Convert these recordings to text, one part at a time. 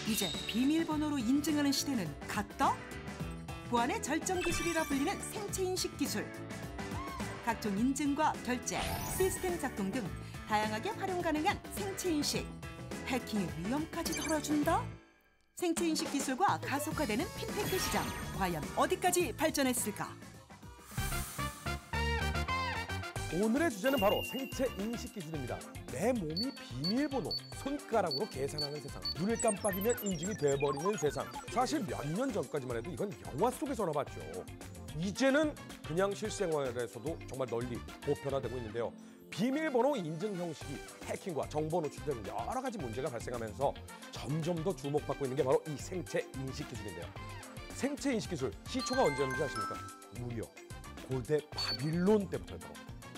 이제 비밀번호로 인증하는 시대는 갔다? 보안의 절정 기술이라 불리는 생체 인식 기술. 각종 인증과 결제, 시스템 작동 등 다양하게 활용 가능한 생체 인식. 해킹의 위험까지 덜어준다? 생체 인식 기술과 가속화되는 핀테크 시장. 과연 어디까지 발전했을까? 오늘의 주제는 바로 생체 인식 기술입니다. 내 몸이 비밀번호, 손가락으로 계산하는 세상. 눈을 깜빡이면 인증이 돼버리는 세상. 사실 몇 년 전까지만 해도 이건 영화 속에서나 봤죠. 이제는 그냥 실생활에서도 정말 널리 보편화되고 있는데요. 비밀번호 인증 형식이 해킹과 정보 노출 등 여러 가지 문제가 발생하면서 점점 더 주목받고 있는 게 바로 이 생체 인식 기술인데요. 생체 인식 기술 시초가 언제였는지 아십니까? 무려 고대 바빌론 때부터였다고.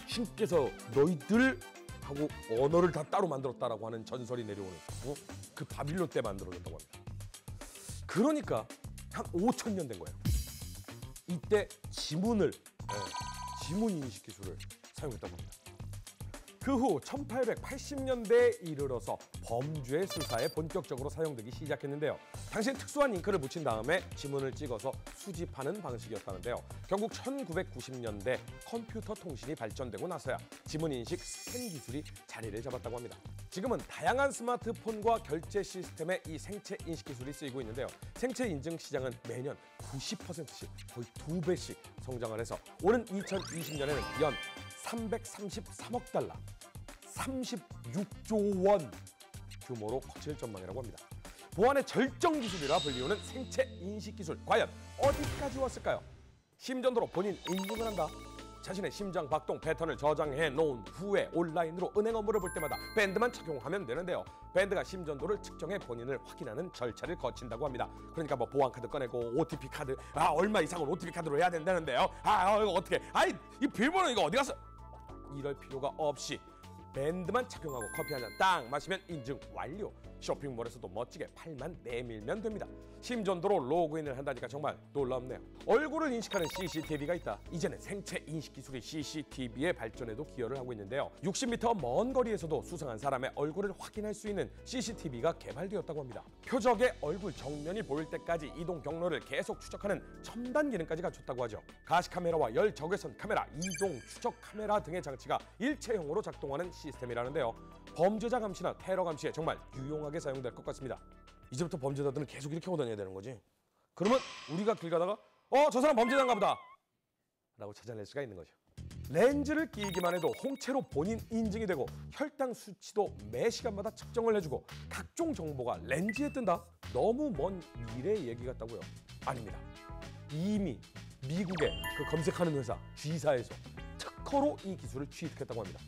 신께서 너희들 하고 언어를 다 따로 만들었다라고 하는 전설이 내려오는 그 바빌론 때 만들어졌다고 합니다. 그러니까 한 5,000년 된 거예요. 이때 지문 인식 기술을 사용했다고 합니다. 그 후 1880년대에 이르러서 범죄 수사에 본격적으로 사용되기 시작했는데요. 당시엔 특수한 잉크를 묻힌 다음에 지문을 찍어서 수집하는 방식이었다는데요. 결국 1990년대 컴퓨터 통신이 발전되고 나서야 지문 인식 스캔 기술이 자리를 잡았다고 합니다. 지금은 다양한 스마트폰과 결제 시스템에 이 생체 인식 기술이 쓰이고 있는데요. 생체 인증 시장은 매년 90%씩 거의 2배씩 성장을 해서 오는 2020년에는 연 333억 달러, 36조 원 규모로 커질 전망이라고 합니다. 보안의 절정 기술이라 불리우는 생체 인식 기술, 과연 어디까지 왔을까요? 심전도로 본인 인증을 한다. 자신의 심장 박동 패턴을 저장해 놓은 후에 온라인으로 은행 업무를 볼 때마다 밴드만 착용하면 되는데요. 밴드가 심전도를 측정해 본인을 확인하는 절차를 거친다고 합니다. 그러니까 뭐 보안카드 꺼내고 OTP 카드, 얼마 이상은 OTP 카드로 해야 된다는데요. 이거 어떻게? 이 비밀번호 이거 어디 갔어? 이럴 필요가 없이 밴드만 착용하고 커피 한 잔 딱 마시면 인증 완료. 쇼핑몰에서도 멋지게 팔만 내밀면 됩니다. 심전도로 로그인을 한다니까 정말 놀랍네요. 얼굴을 인식하는 CCTV가 있다. 이제는 생체 인식 기술이 CCTV의 발전에도 기여를 하고 있는데요. 60m 먼 거리에서도 수상한 사람의 얼굴을 확인할 수 있는 CCTV가 개발되었다고 합니다. 표적의 얼굴 정면이 보일 때까지 이동 경로를 계속 추적하는 첨단 기능까지 갖췄다고 하죠. 가시 카메라와 열 적외선 카메라, 이동 추적 카메라 등의 장치가 일체형으로 작동하는 시스템이라는데요. 범죄자 감시나 테러 감시에 정말 유용하게 사용될 것 같습니다. 이제부터 범죄자들은 계속 이렇게 하고 다녀야 되는 거지. 그러면 우리가 길 가다가 저 사람 범죄자인가 보다 라고 찾아낼 수가 있는 거죠. 렌즈를 끼기만 해도 홍채로 본인 인증이 되고 혈당 수치도 매 시간마다 측정을 해주고 각종 정보가 렌즈에 뜬다? 너무 먼 미래 얘기 같다고요? 아닙니다. 이미 미국의 그 검색하는 회사 G사에서 특허로 이 기술을 취득했다고 합니다.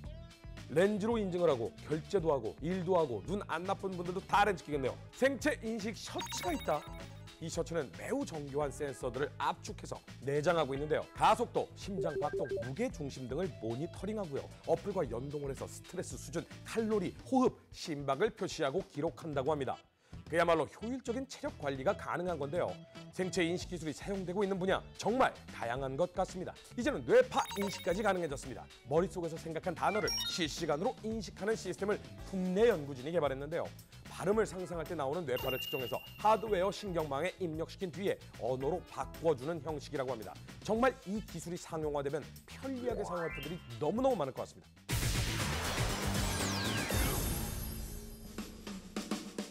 렌즈로 인증을 하고 결제도 하고 일도 하고 눈 안 나쁜 분들도 다 렌즈 끼겠네요. 생체 인식 셔츠가 있다. 이 셔츠는 매우 정교한 센서들을 압축해서 내장하고 있는데요. 가속도, 심장 박동, 무게 중심 등을 모니터링하고요. 어플과 연동을 해서 스트레스 수준, 칼로리, 호흡, 심박을 표시하고 기록한다고 합니다. 그야말로 효율적인 체력 관리가 가능한 건데요. 생체 인식 기술이 사용되고 있는 분야 정말 다양한 것 같습니다. 이제는 뇌파 인식까지 가능해졌습니다. 머릿속에서 생각한 단어를 실시간으로 인식하는 시스템을 국내 연구진이 개발했는데요. 발음을 상상할 때 나오는 뇌파를 측정해서 하드웨어 신경망에 입력시킨 뒤에 언어로 바꿔주는 형식이라고 합니다. 정말 이 기술이 상용화되면 편리하게 사용할 분들이 너무너무 많을 것 같습니다.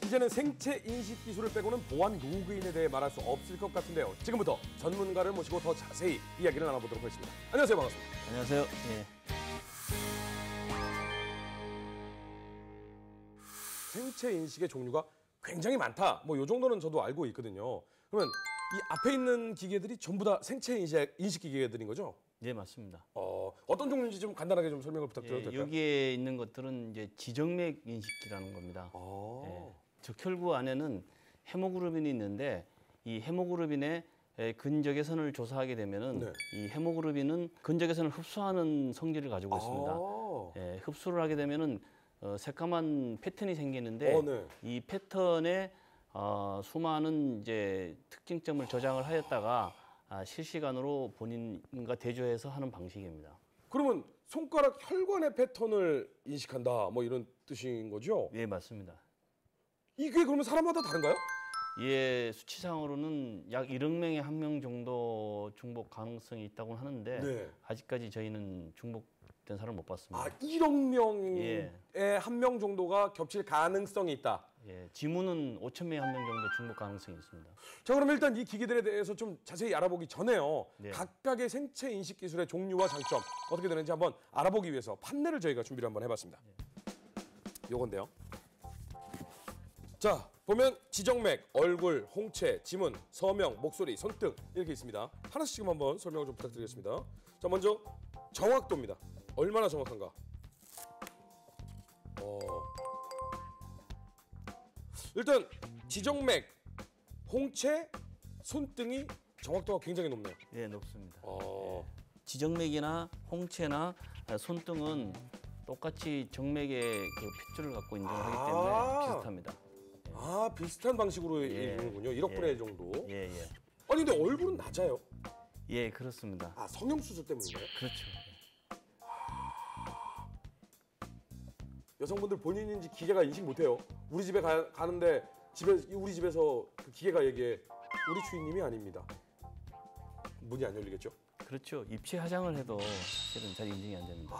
이제는 생체 인식 기술을 빼고는 보안 로그인에 대해 말할 수 없을 것 같은데요. 지금부터 전문가를 모시고 더 자세히 이야기를 나눠보도록 하겠습니다. 안녕하세요. 반갑습니다. 안녕하세요. 예. 생체 인식의 종류가 굉장히 많다. 이 정도는 저도 알고 있거든요. 그러면 이 앞에 있는 기계들이 전부 다 생체 인식 기계들인 거죠? 네, 맞습니다. 어떤 종류인지 좀 간단하게 좀 설명을 부탁드려도 될까요? 여기에 있는 것들은 이제 지정맥 인식기라는 겁니다. 예. 적혈구 안에는 헤모글로빈이 있는데 이 헤모글로빈의 근적외선을 조사하게 되면은 이 헤모글로빈은 근적외선을 흡수하는 성질을 가지고 있습니다. 예, 흡수를 하게 되면은 새까만 패턴이 생기는데 이 패턴에 수많은 이제 특징점을 저장을 하였다가 실시간으로 본인과 대조해서 하는 방식입니다. 그러면 손가락 혈관의 패턴을 인식한다, 이런 뜻인 거죠? 네, 맞습니다. 이게 그러면 사람마다 다른가요? 예, 수치상으로는 약 1억 명에 1명 정도 중복 가능성이 있다고 하는데 네. 아직까지 저희는 중복된 사람을 못 봤습니다. 아, 1억 명에 예. 1명 정도가 겹칠 가능성이 있다. 예, 지문은 5천 명에 1명 정도 중복 가능성이 있습니다. 자, 그럼 일단 이 기기들에 대해서 좀 자세히 알아보기 전에요. 네. 각각의 생체 인식 기술의 종류와 장점 어떻게 되는지 한번 알아보기 위해서 판넬을 저희가 준비를 한번 해봤습니다. 요건데요. 자, 보면 지정맥, 얼굴, 홍채, 지문, 서명, 목소리, 손등 이렇게 있습니다. 하나씩 한번 설명을 좀 부탁드리겠습니다. 자, 먼저 정확도입니다. 얼마나 정확한가? 일단 지정맥, 홍채, 손등이 정확도가 굉장히 높네요. 예, 높습니다. 지정맥이나 지정맥이나 홍채나 손등은 똑같이 정맥의 그 핏줄을 갖고 인정을 하기 때문에 비슷합니다. 비슷한 방식으로 예. 이루는군요. 1억 분의 1 정도. 예, 예. 아니 근데 얼굴은 낮아요. 예, 그렇습니다. 성형수술 때문인가요? 그렇죠. 여성분들 본인인지 기계가 인식 못해요. 우리 집에 가는데 우리 집에서 그 기계가 얘기해 우리 주인님이 아닙니다. 문이 안 열리겠죠? 그렇죠. 입체 화장을 해도 사실은 잘 인증이 안 됩니다.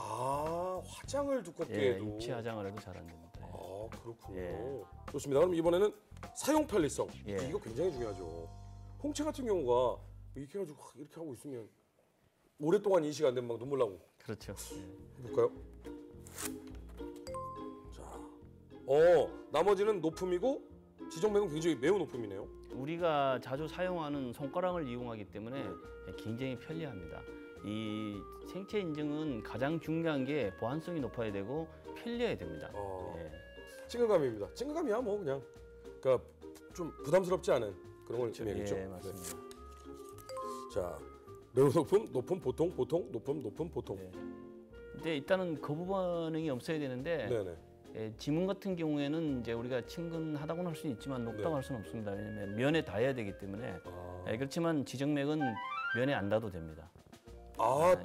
화장을 두껍게 예, 해도. 입체 화장을 해도 잘 안 됩니다. 그렇군요. 예. 좋습니다. 그럼 이번에는 사용 편리성. 예. 이거 굉장히 중요하죠. 홍채 같은 경우가 이렇게 해가지고 이렇게 하고 있으면 오랫동안 인식 안 되면 막 눈물 나고. 그렇죠. 예. 해볼까요? 자, 나머지는 높음이고 지정맥은 굉장히 매우 높음이네요. 우리가 자주 사용하는 손가락을 이용하기 때문에 굉장히 편리합니다. 이 생체 인증은 가장 중요한 게 보안성이 높아야 되고 편리해야 됩니다. 예. 친근감입니다. 친근감이야 뭐 그냥 그러니까 좀 부담스럽지 않은 그런 걸 의미하겠죠. 예, 맞습니다. 네. 자, 매우 높음, 높음, 보통, 보통, 높음, 높음, 보통. 네. 근데 일단은 거부 반응이 없어야 되는데 네네. 지문 같은 경우에는 이제 우리가 친근하다고는 할 수는 있지만 높다고 네. 할 수는 없습니다. 왜냐하면 면에 닿아야 되기 때문에. 그렇지만 지정맥은 면에 안 닿아도 됩니다.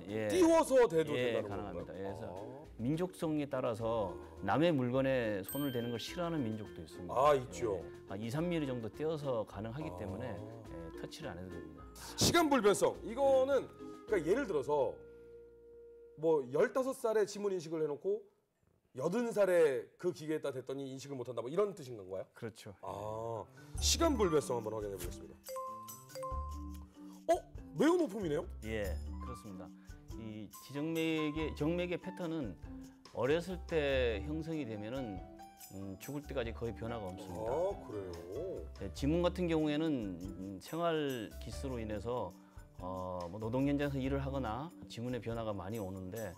예. 띄워서 대도 예, 된다는 가능합니다. 건가요? 그래서 민족성에 따라서 남의 물건에 손을 대는 걸 싫어하는 민족도 있습니다. 있죠. 2, 3mm 정도 띄어서 가능하기 때문에 터치를 안 해도 됩니다. 시간 불변성. 이거는 그러니까 예를 들어서 뭐 15살에 지문 인식을 해놓고 80살에 그 기계에다 댔더니 인식을 못한다 뭐 이런 뜻인 건가요? 그렇죠. 시간 불변성 한번 확인해 보겠습니다. 매우 높음이네요? 예, 그렇습니다. 이 정맥의 패턴은 어렸을 때 형성이 되면은 죽을 때까지 거의 변화가 없습니다. 그래요? 지문 같은 경우에는 생활 기수로 인해서 뭐 노동 현장에서 일을 하거나 지문의 변화가 많이 오는데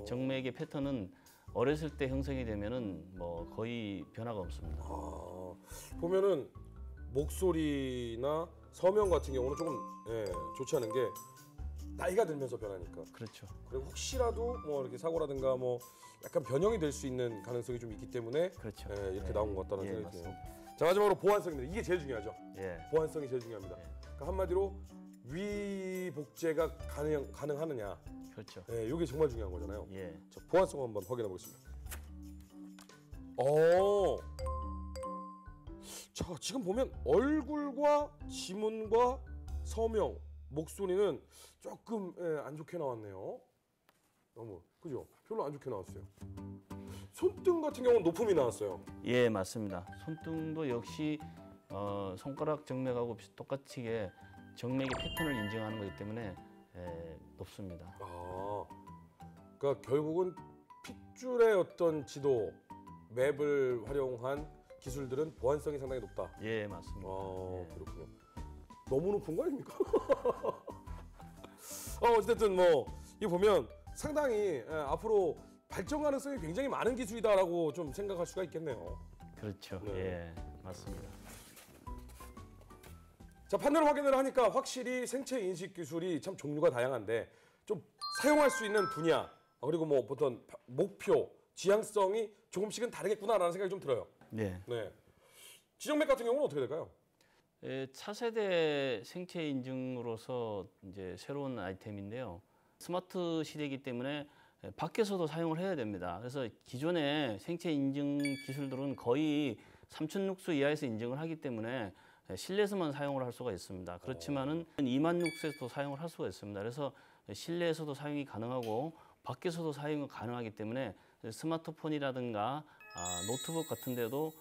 정맥의 패턴은 어렸을 때 형성이 되면은 뭐 거의 변화가 없습니다. 보면은 목소리나 서명 같은 경우는 조금 좋지 않은 게 나이가 들면서 변하니까. 그렇죠. 그리고 혹시라도 뭐 이렇게 사고라든가 뭐 약간 변형이 될 수 있는 가능성이 좀 있기 때문에 그렇죠. 이렇게 나온 것 같다는 생각이 드네요. 맞습니다. 자, 마지막으로 보안성입니다. 이게 제일 중요하죠. 예. 보안성이 제일 중요합니다. 그러니까 한마디로 위복제가 가능하느냐. 그렇죠. 이게 정말 중요한 거잖아요. 예. 자, 보안성 한번 확인해 보겠습니다. 자, 지금 보면 얼굴과 지문과 서명, 목소리는 조금 안 좋게 나왔네요. 너무 그죠? 별로 안 좋게 나왔어요. 손등 같은 경우는 높음이 나왔어요. 예, 맞습니다. 손등도 역시 손가락 정맥하고 똑같이 정맥의 패턴을 인증하는 거기 때문에 높습니다. 그러니까 결국은 핏줄의 어떤 지도, 맵을 활용한 기술들은 보안성이 상당히 높다. 예, 맞습니다. 그렇군요. 너무 높은 거 아닙니까? 어쨌든 뭐 이 보면 상당히 앞으로 발전 가능성이 굉장히 많은 기술이다라고 좀 생각할 수가 있겠네요. 그렇죠. 네. 예, 맞습니다. 자, 판넬 확인을 하니까 확실히 생체 인식 기술이 참 종류가 다양한데 좀 사용할 수 있는 분야 그리고 뭐 보통 목표, 지향성이 조금씩은 다르겠구나라는 생각이 좀 들어요. 네. 지정맥 같은 경우는 어떻게 될까요? 차세대 생체 인증으로서 이제 새로운 아이템인데요. 스마트 시대이기 때문에 밖에서도 사용을 해야 됩니다. 그래서 기존의 생체 인증 기술들은 거의 3000룩스 이하에서 인증을 하기 때문에 실내에서만 사용을 할 수가 있습니다. 그렇지만은 26,000에서도 사용을 할 수가 있습니다. 그래서 실내에서도 사용이 가능하고 밖에서도 사용이 가능하기 때문에 스마트폰이라든가 노트북 같은 데도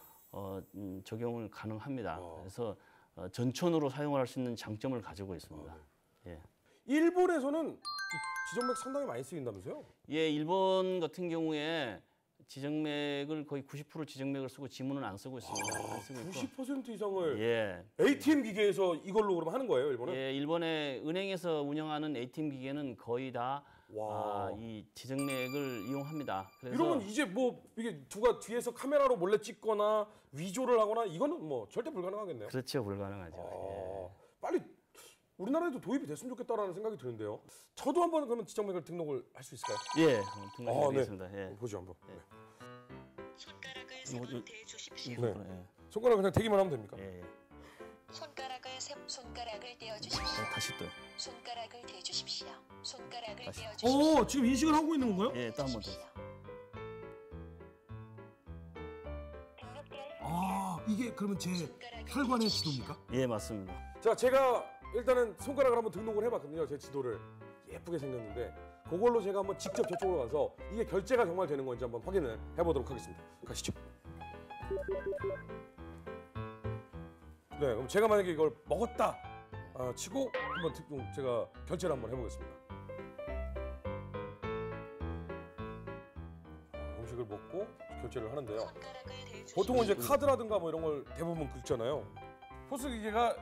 적용을 가능합니다. 그래서 전천으로 사용을 할 수 있는 장점을 가지고 있습니다. 예. 일본에서는 이 지정맥 상당히 많이 쓰인다면서요? 예, 일본 같은 경우에 지정맥을 거의 90% 지정맥을 쓰고 지문은 안 쓰고 있습니다. 안 쓰고 있고. 90% 이상을 예. ATM 기계에서 이걸로 그럼 하는 거예요, 일본은? 예, 일본의 은행에서 운영하는 ATM 기계는 거의 다 이 지정맥을 이용합니다. 그래서 이러면 이제 뭐 이게 누가 뒤에서 카메라로 몰래 찍거나 위조를 하거나 이거는 뭐 절대 불가능하겠네요. 그렇죠, 불가능하죠. 빨리 우리나라에도 도입이 됐으면 좋겠다라는 생각이 드는데요. 저도 한번 그러면 지정맥을 등록을 할 수 있을까요? 예, 등록해드리겠습니다. 예. 보죠 한번. 손가락을 세 번 대주십시오. 네. 예. 손가락 그냥 대기만 하면 됩니까? 예. 손가락을 떼어주십시오. 다시 또요. 손가락을 대주십시오. 손가락을 다시. 떼어주십시오. 지금 인식을 하고 있는 건가요? 예, 또 한 번 더. 이게 그러면 제 혈관의 지도입니까? 예, 맞습니다. 자, 제가 일단은 손가락을 한번 등록을 해봤거든요. 제 지도를 예쁘게 생겼는데 그걸로 제가 한번 직접 저쪽으로 가서 이게 결제가 정말 되는 건지 한번 확인을 해보도록 하겠습니다. 가시죠. 네, 그럼 제가 만약에 이걸 먹었다 치고 한번 제가 결제를 한번 해보겠습니다. 음식을 먹고 결제를 하는데요. 보통은 이제 카드라든가 뭐 이런 걸 대부분 긁잖아요. 포스 기계가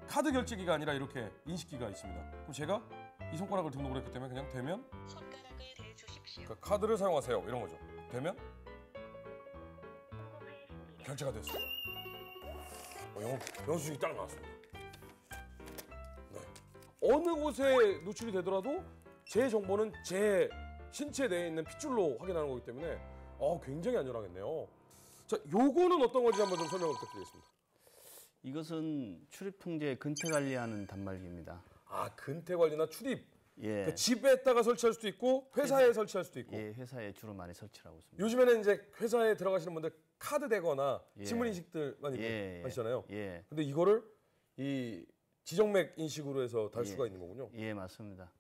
카드 결제기가 아니라 이렇게 인식기가 있습니다. 그럼 제가 이 손가락을 등록을 했기 때문에 그냥 되면 손가락을 대주십시오. 그러니까 카드를 사용하세요 이런 거죠. 되면 결제가 됐어요. 영수증이 딱 나왔습니다. 네. 어느 곳에 노출이 되더라도 제 정보는 제 신체 내에 있는 핏줄로 확인하는 거기 때문에 굉장히 안전하겠네요. 자, 요거는 어떤 건지 한번 좀 설명을 부탁드리겠습니다. 이것은 출입 통제 근태 관리하는 단말기입니다. 근태 관리나 출입. 예. 그 집에다가 설치할 수도 있고 회사에 설치할 수도 있고. 예, 회사에 주로 많이 설치하고 있습니다. 요즘에는 이제 회사에 들어가시는 분들 카드 대거나 예. 지문 인식들 많이 하시잖아요. 예. 근데 이거를 이 지정맥 인식으로 해서 달 예. 수가 있는 거군요. 예, 맞습니다.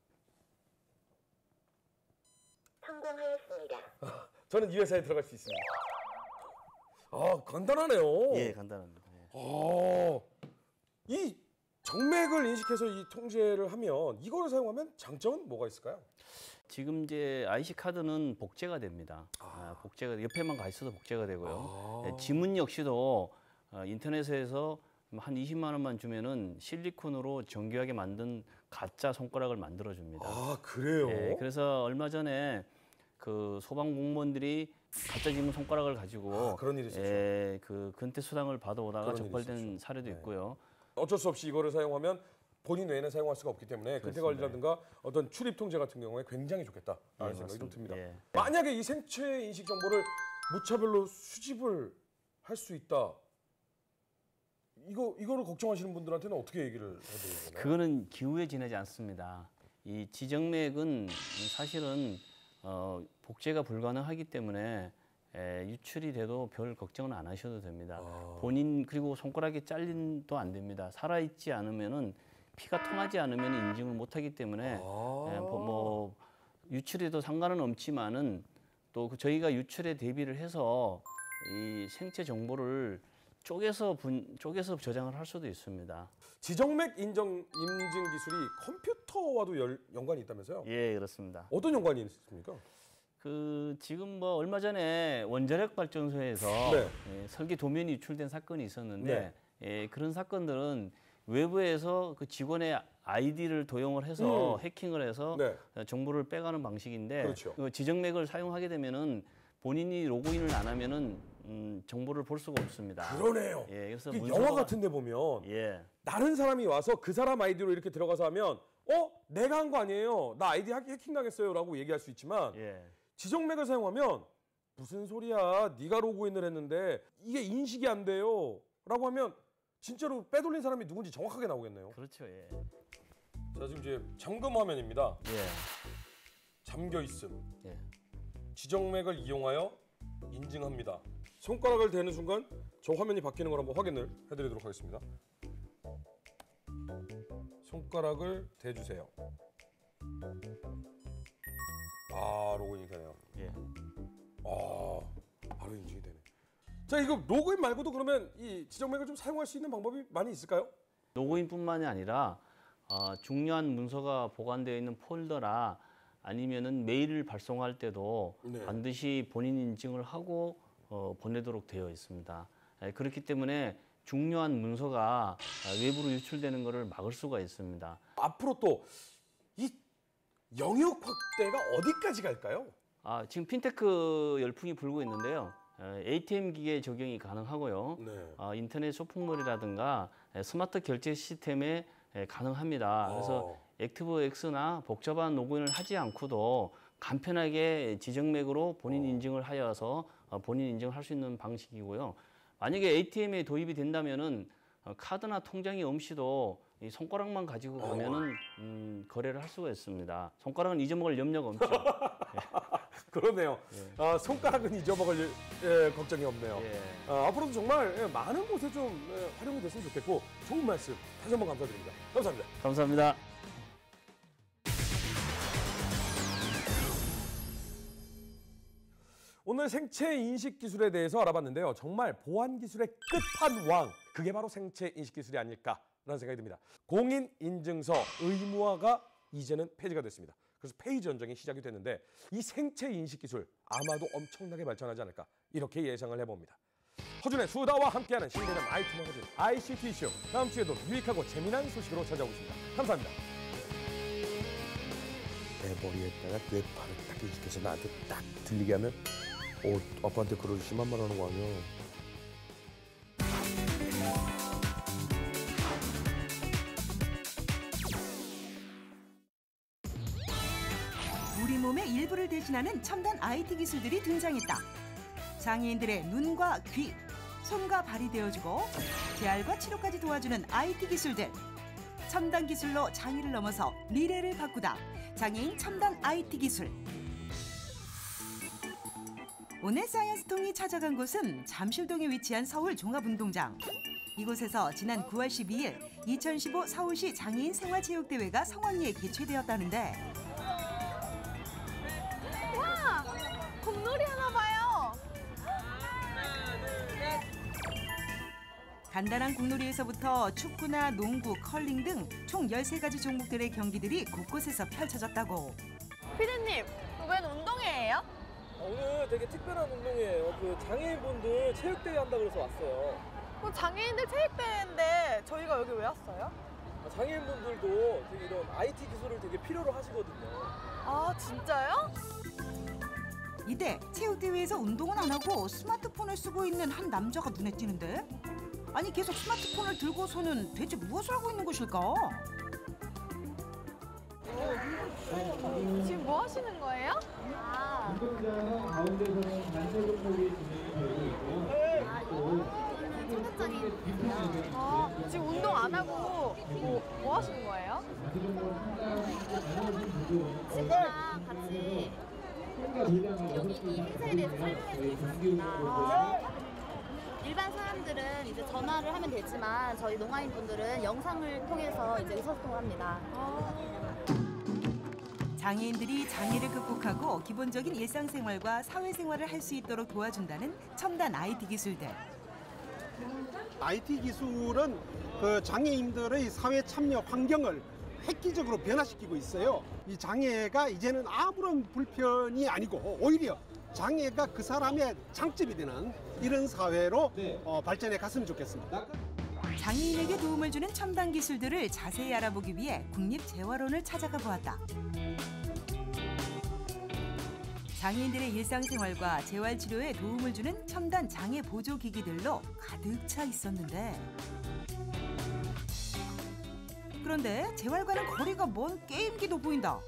성공하였습니다. 저는 이 회사에 들어갈 수 있습니다. 간단하네요. 예, 간단합니다. 예. 이 정맥을 인식해서 이 통제를 하면 이거를 사용하면 장점은 뭐가 있을까요? 지금 이제 IC 카드는 복제가 됩니다. 복제가 옆에만 가 있어도 복제가 되고요. 예, 지문 역시도 인터넷에서 한 20만 원만 주면은 실리콘으로 정교하게 만든 가짜 손가락을 만들어 줍니다. 그래요? 예, 그래서 얼마 전에 그 소방 공무원들이 가짜 지문 손가락을 가지고 그런 일이 있었죠. 그 근태 수당을 받아오다가 그런 일이 적발된 있었죠. 사례도 있고요. 어쩔 수 없이 이거를 사용하면 본인 외에는 사용할 수가 없기 때문에 근태 관리라든가 어떤 출입 통제 같은 경우에 굉장히 좋겠다라는 생각이 좀 듭니다. 예. 만약에 이 생체 인식 정보를 무차별로 수집을 할 수 있다. 이거를 걱정하시는 분들한테는 어떻게 얘기를 해드리는 거나요? 그거는 기후에 지나지 않습니다. 이 지정맥은 사실은 복제가 불가능하기 때문에 유출이 돼도 별 걱정은 안 하셔도 됩니다. 본인 그리고 손가락이 잘린도 안 됩니다. 살아있지 않으면은 피가 통하지 않으면 인증을 못하기 때문에 뭐 유출해도 상관은 없지만은 또 저희가 유출에 대비를 해서 이 생체 정보를 쪼개서 저장을 할 수도 있습니다. 지정맥 인증 기술이 컴퓨터와도 연관이 있다면서요? 예, 그렇습니다. 어떤 연관이 있습니까? 지금 뭐 얼마 전에 원자력 발전소에서 설계 도면이 유출된 사건이 있었는데 그런 사건들은 외부에서 그 직원의 아이디를 도용을 해서 해킹을 해서 정보를 빼가는 방식인데 그렇죠. 그 지정맥을 사용하게 되면은 본인이 로그인을 안 하면은 정보를 볼 수가 없습니다. 그러네요. 예, 그래서 영화 같은 데 보면 다른 사람이 와서 그 사람 아이디로 이렇게 들어가서 하면 내가 한 거 아니에요. 나 아이디 해킹 당했어요 라고 얘기할 수 있지만 지정맥을 사용하면 무슨 소리야. 네가 로그인을 했는데 이게 인식이 안 돼요. 라고 하면 진짜로 빼돌린 사람이 누군지 정확하게 나오겠네요. 그렇죠. 예. 자, 지금 이제 잠금 화면입니다. 예. 잠겨 있음. 예. 지정맥을 이용하여 인증합니다. 손가락을 대는 순간 저 화면이 바뀌는 걸 한번 확인을 해드리도록 하겠습니다. 손가락을 대주세요. 아, 로그인이 되네요. 예. 아, 바로 인증이 되네. 자, 이거 로그인 말고도 그러면 이 지정맥을 좀 사용할 수 있는 방법이 많이 있을까요? 로그인뿐만이 아니라 중요한 문서가 보관되어 있는 폴더나 아니면은 메일을 발송할 때도 네. 반드시 본인 인증을 하고 보내도록 되어 있습니다. 그렇기 때문에 중요한 문서가 외부로 유출되는 것을 막을 수가 있습니다. 앞으로 또 이 영역 확대가 어디까지 갈까요? 지금 핀테크 열풍이 불고 있는데요. ATM 기계 적용이 가능하고요. 네. 인터넷 쇼핑몰이라든가 스마트 결제 시스템에 가능합니다. 그래서 액티브엑스나 복잡한 로그인을 하지 않고도 간편하게 지정맥으로 본인 인증을 하여서 본인 인증을 할 수 있는 방식이고요. 만약에 ATM에 도입이 된다면은 카드나 통장이 없이도 이 손가락만 가지고 가면은 거래를 할 수가 있습니다. 손가락은 잊어먹을 염려가 없죠. 그러네요. 손가락은 잊어먹을 걱정이 없네요. 예. 앞으로도 정말 많은 곳에 좀 활용이 됐으면 좋겠고 좋은 말씀 다시 한번 감사드립니다. 감사합니다. 감사합니다. 오늘 생체 인식 기술에 대해서 알아봤는데요. 정말 보안 기술의 끝판왕, 그게 바로 생체 인식 기술이 아닐까라는 생각이 듭니다. 공인 인증서 의무화가 이제는 폐지가 됐습니다. 그래서 페이지 연정이 시작이 됐는데 이 생체 인식 기술 아마도 엄청나게 발전하지 않을까 이렇게 예상을 해봅니다. 허준의 수다와 함께하는 신개념 IT 매거진 ICT 이슈, 다음 주에도 유익하고 재미난 소식으로 찾아오겠습니다. 감사합니다. 내 머리에다가 뇌파를 딱 인식해서 나한테 딱 들리게 하면 아빠한테 그러지 심한 말 하는 거 아니야? 우리 몸의 일부를 대신하는 첨단 IT 기술들이 등장했다. 장애인들의 눈과 귀, 손과 발이 되어주고 재활과 치료까지 도와주는 IT 기술들. 첨단 기술로 장애를 넘어서 미래를 바꾸다. 장애인 첨단 IT 기술. 오늘 사이언스통이 찾아간 곳은 잠실동에 위치한 서울 종합운동장. 이곳에서 지난 9월 12일 2015 서울시 장애인 생활체육대회가 성황리에 개최되었다는데 와! 공놀이 하나 봐요. 간단한 공놀이에서부터 축구나 농구, 컬링 등 총 13가지 종목들의 경기들이 곳곳에서 펼쳐졌다고. 피디님, 웬 운동회예요? 오늘 되게 특별한 운동이에요. 그 장애인분들 체육대회 한다고 그래서 왔어요. 장애인들 체육대회인데 저희가 여기 왜 왔어요? 장애인분들도 되게 이런 IT 기술을 되게 필요로 하시거든요. 아, 진짜요? 이때 체육대회에서 운동은 안 하고 스마트폰을 쓰고 있는 한 남자가 눈에 띄는데? 아니 계속 스마트폰을 들고서는 대체 무엇을 하고 있는 것일까? 지금 뭐 하시는 거예요? 운동장 가운데서는 단체 공목이 진행이 되고 있고 지금 운동 안 하고 뭐 하시는 거예요? 친구랑 같이 여기 이 행사에 대해서 설명해주고 있습니다. 일반 사람들은 이제 전화를 하면 되지만 저희 농아인 분들은 영상을 통해서 이제 의사소통을 합니다. 장애인들이 장애를 극복하고 기본적인 일상생활과 사회생활을 할 수 있도록 도와준다는 첨단 IT 기술들. IT 기술은 그 장애인들의 사회 참여 환경을 획기적으로 변화시키고 있어요. 이 장애가 이제는 아무런 불편이 아니고 오히려 장애가 그 사람의 장점이 되는 이런 사회로 발전해 갔으면 좋겠습니다. 장애인에게 도움을 주는 첨단 기술들을 자세히 알아보기 위해 국립재활원을 찾아가 보았다. 장애인들의 일상생활과 재활치료에 도움을 주는 첨단 장애 보조 기기들로 가득 차 있었는데 그런데 재활과는 거리가 먼 게임기도 보인다.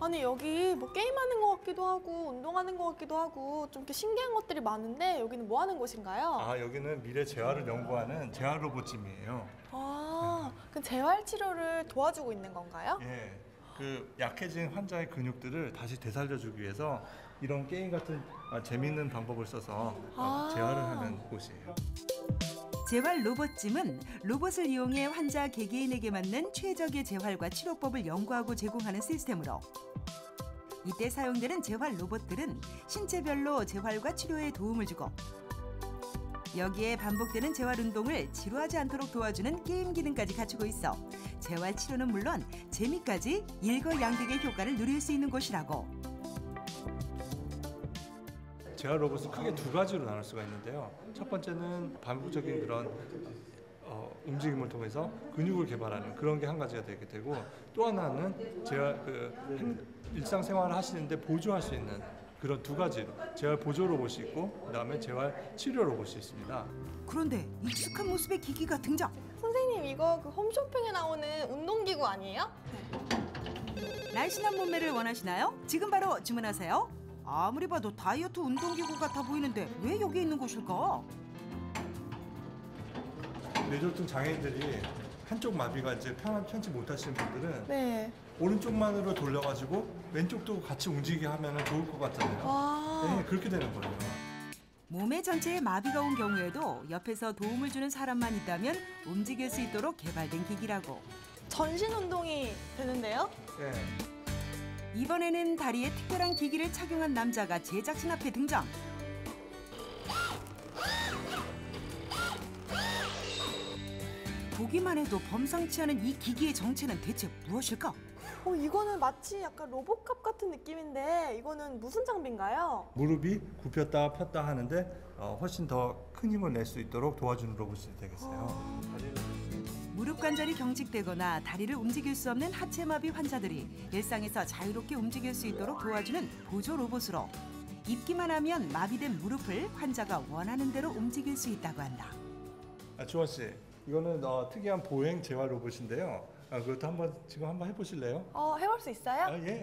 아니 여기 뭐 게임하는 것 같기도 하고 운동하는 것 같기도 하고 좀 이렇게 신기한 것들이 많은데 여기는 뭐 하는 곳인가요? 여기는 미래 재활을 연구하는 재활 로봇짐이에요. 그럼 재활 치료를 도와주고 있는 건가요? 예. 그 약해진 환자의 근육들을 다시 되살려주기 위해서 이런 게임 같은 재미있는 방법을 써서 재활을 하는 곳이에요. 재활 로봇짐은 로봇을 이용해 환자 개개인에게 맞는 최적의 재활과 치료법을 연구하고 제공하는 시스템으로 이때 사용되는 재활 로봇들은 신체별로 재활과 치료에 도움을 주고 여기에 반복되는 재활 운동을 지루하지 않도록 도와주는 게임 기능까지 갖추고 있어 재활 치료는 물론 재미까지 일거양득의 효과를 누릴 수 있는 곳이라고. 재활 로봇은 크게 두 가지로 나눌 수가 있는데요. 첫 번째는 반복적인 그런 움직임을 통해서 근육을 개발하는 그런 게 한 가지가 되게 되고, 또 하나는 일상생활을 하시는데 보조할 수 있는 그런 두 가지로 재활 보조 로봇이 있고 그다음에 재활 치료 로봇이 있습니다. 그런데 익숙한 모습의 기기가 등장. 선생님 이거 그 홈쇼핑에 나오는 운동기구 아니에요? 날씬한 몸매를 원하시나요? 지금 바로 주문하세요. 아무리 봐도 다이어트 운동기구 같아 보이는데 왜 여기 있는 곳일까? 뇌졸중 장애인들이 한쪽 마비가 이제 편치 못하시는 분들은 네. 오른쪽만으로 돌려가지고 왼쪽도 같이 움직이게 하면 좋을 것 같잖아요. 네, 그렇게 되는 거예요. 몸의 전체에 마비가 온 경우에도 옆에서 도움을 주는 사람만 있다면 움직일 수 있도록 개발된 기기라고. 전신 운동이 되는데요? 네. 이번에는 다리에 특별한 기기를 착용한 남자가 제작진 앞에 등장. 보기만 해도 범상치 않은 이 기기의 정체는 대체 무엇일까? 이거는 마치 약간 로봇캅 같은 느낌인데 이거는 무슨 장비인가요? 무릎이 굽혔다 폈다 하는데 훨씬 더 큰 힘을 낼 수 있도록 도와주는 로봇이 되겠어요. 무릎 관절이 경직되거나 다리를 움직일 수 없는 하체마비 환자들이 일상에서 자유롭게 움직일 수 있도록 도와주는 보조 로봇으로 입기만 하면 마비된 무릎을 환자가 원하는 대로 움직일 수 있다고 한다. 주원 씨, 이거는 특이한 보행 재활 로봇인데요. 그것도 지금 한번 해보실래요? 해볼 수 있어요? 예.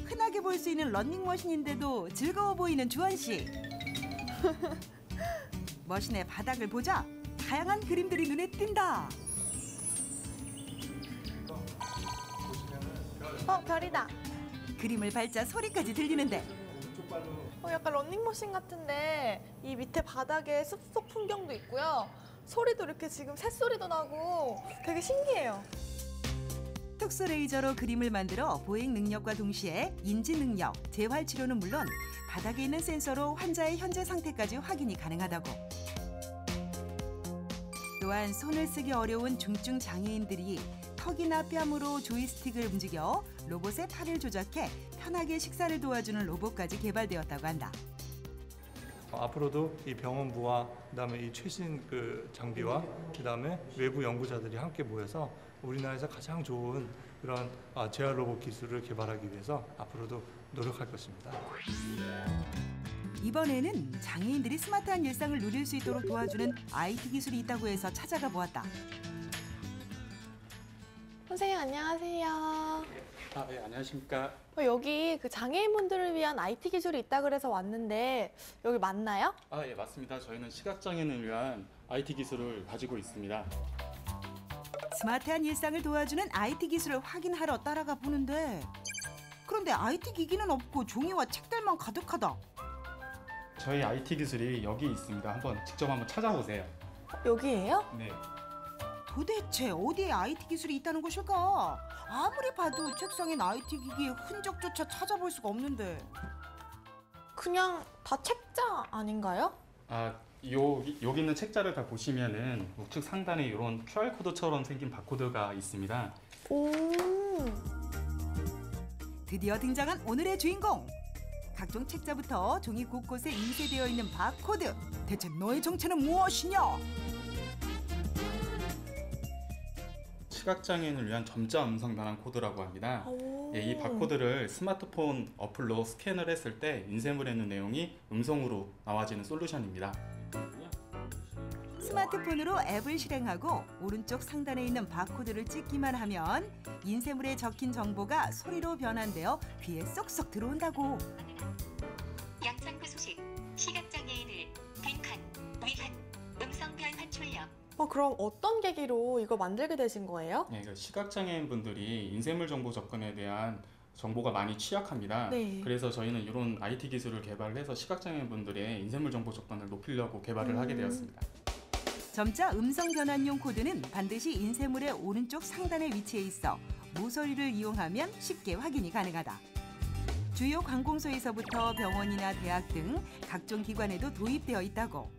흔하게 볼 수 있는 러닝머신인데도 즐거워 보이는 주원 씨. 머신의 바닥을 보자 다양한 그림들이 눈에 띈다. 별이다. 그림을 밟자 소리까지 들리는데 약간 러닝머신 같은데 이 밑에 바닥에 숲속 풍경도 있고요. 소리도 이렇게 지금 새소리도 나고 되게 신기해요. 특수 레이저로 그림을 만들어 보행 능력과 동시에 인지 능력, 재활 치료는 물론 바닥에 있는 센서로 환자의 현재 상태까지 확인이 가능하다고. 또한 손을 쓰기 어려운 중증 장애인들이 턱이나 뺨으로 조이스틱을 움직여 로봇의 팔을 조작해 편하게 식사를 도와주는 로봇까지 개발되었다고 한다. 앞으로도 이 병원부와 그다음에 이 최신 장비와 그다음에 외부 연구자들이 함께 모여서 우리나라에서 가장 좋은 그런 재활 로봇 기술을 개발하기 위해서 앞으로도 노력할 것입니다. 이번에는 장애인들이 스마트한 일상을 누릴 수 있도록 도와주는 IT 기술이 있다고 해서 찾아가 보았다. 선생님 안녕하세요. 네, 안녕하십니까. 여기 그 장애인분들을 위한 IT 기술이 있다 그래서 왔는데 여기 맞나요? 예, 맞습니다. 저희는 시각장애인을 위한 IT 기술을 가지고 있습니다. 스마트한 일상을 도와주는 IT 기술을 확인하러 따라가 보는데 그런데 IT 기기는 없고 종이와 책들만 가득하다. 저희 IT 기술이 여기 있습니다. 직접 한번 찾아보세요. 여기예요? 네. 도대체 어디에 IT 기술이 있다는 것일까? 아무리 봐도 책상엔 IT 기기의 흔적조차 찾아볼 수가 없는데. 그냥 다 책자 아닌가요? 여기 있는 책자를 다 보시면은 우측 상단에 이런 QR코드처럼 생긴 바코드가 있습니다. 오. 드디어 등장한 오늘의 주인공. 각종 책자부터 종이 곳곳에 인쇄되어 있는 바코드. 대체 너의 정체는 무엇이냐? 시각장애인을 위한 점자 음성 단안 코드라고 합니다. 이 바코드를 스마트폰 어플로 스캔을 했을 때 인쇄물에 있는 내용이 음성으로 나와지는 솔루션입니다. 스마트폰으로 앱을 실행하고 오른쪽 상단에 있는 바코드를 찍기만 하면 인쇄물에 적힌 정보가 소리로 변환되어 귀에 쏙쏙 들어온다고. 양산구 소식. 시각장애인을 빈칸, 위한, 음성 변환 출력. 그럼 어떤 계기로 이거 만들게 되신 거예요? 시각장애인 분들이 인쇄물 정보 접근에 대한 정보가 많이 취약합니다. 네. 그래서 저희는 이런 IT 기술을 개발해서 시각장애인분들의 인쇄물 정보 접근을 높이려고 개발을 하게 되었습니다. 점자 음성 변환용 코드는 반드시 인쇄물의 오른쪽 상단에 위치해 있어 모서리를 이용하면 쉽게 확인이 가능하다. 주요 관공서에서부터 병원이나 대학 등 각종 기관에도 도입되어 있다고.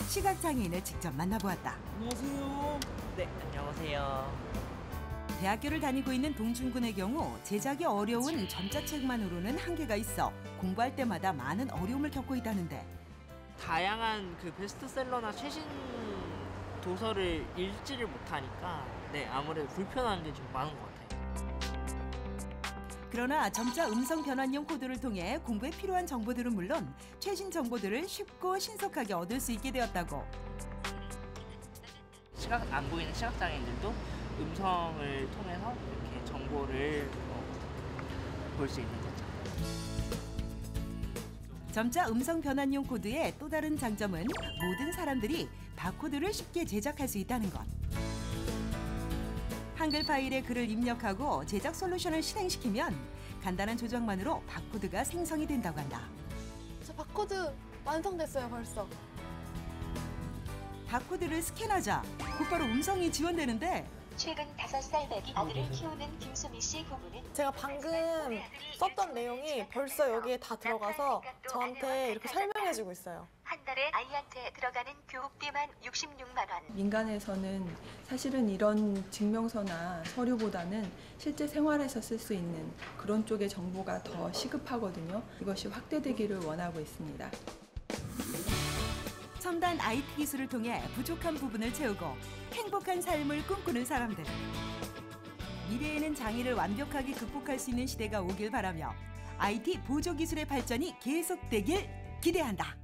시각장애인을 직접 만나보았다. 안녕하세요. 네, 안녕하세요. 대학교를 다니고 있는 동준군의 경우 제작이 어려운 점자책만으로는 한계가 있어 공부할 때마다 많은 어려움을 겪고 있다는데. 다양한 그 베스트셀러나 최신 도서를 읽지를 못하니까 아무래도 불편한 게 좀 많은 것 같아요. 그러나 점자 음성 변환용 코드를 통해 공부에 필요한 정보들은 물론 최신 정보들을 쉽고 신속하게 얻을 수 있게 되었다고. 시각 안 보이는 시각장애인들도 음성을 통해서 이렇게 정보를 볼 수 있는 거죠. 점자 음성 변환용 코드의 또 다른 장점은 모든 사람들이 바코드를 쉽게 제작할 수 있다는 것. 한글 파일에 글을 입력하고 제작 솔루션을 실행시키면 간단한 조작만으로 바코드가 생성이 된다고 한다. 저 바코드 완성됐어요, 벌써. 바코드를 스캔하자 곧바로 음성이 지원되는데. 최근 5살 배기 아들을 키우는 김수미 씨 부부는 제가 방금 썼던 내용이 벌써 여기에 다 들어가서 저한테 이렇게 설명해주고 있어요. 한 달에 아이한테 들어가는 교육비만 66만 원. 민간에서는 사실은 이런 증명서나 서류보다는 실제 생활에서 쓸 수 있는 그런 쪽의 정보가 더 시급하거든요. 이것이 확대되기를 원하고 있습니다. 첨단 IT 기술을 통해 부족한 부분을 채우고 행복한 삶을 꿈꾸는 사람들. 미래에는 장애를 완벽하게 극복할 수 있는 시대가 오길 바라며 IT 보조 기술의 발전이 계속되길 기대한다.